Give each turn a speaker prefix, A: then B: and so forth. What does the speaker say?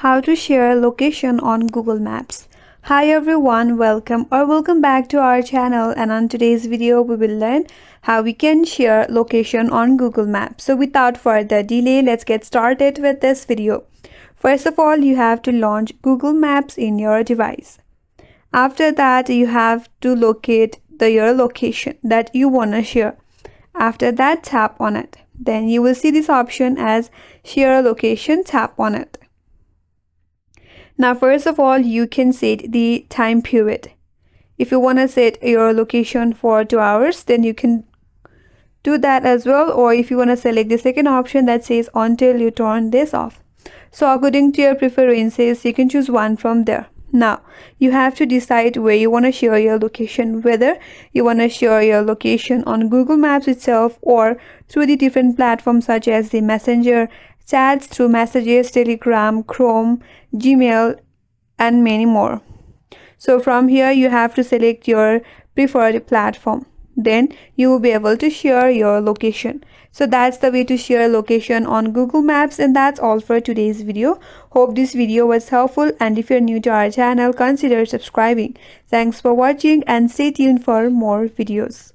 A: How to share location on Google Maps. Hi everyone, welcome back to our channel, and on today's video we will learn how we can share location on Google Maps. So without further delay, let's get started with this video. First of all, you have to launch Google Maps in your device. After that, you have to locate your location that you want to share. After that, tap on it. Then you will see this option as share location. Tap on it. Now, first of all, you can set the time period. If you want to set your location for 2 hours, then you can do that as well. Or if you want to select the second option that says until you turn this off. So according to your preferences, you can choose one from there. Now, you have to decide where you want to share your location, whether you want to share your location on Google Maps itself or through the different platforms such as the Messenger, chats through Messages, Telegram, Chrome, Gmail, and many more. So from here, you have to select your preferred platform. Then you will be able to share your location. So that's the way to share location on Google Maps, and that's all for today's video. Hope this video was helpful, and if you're new to our channel, consider subscribing. Thanks for watching and stay tuned for more videos.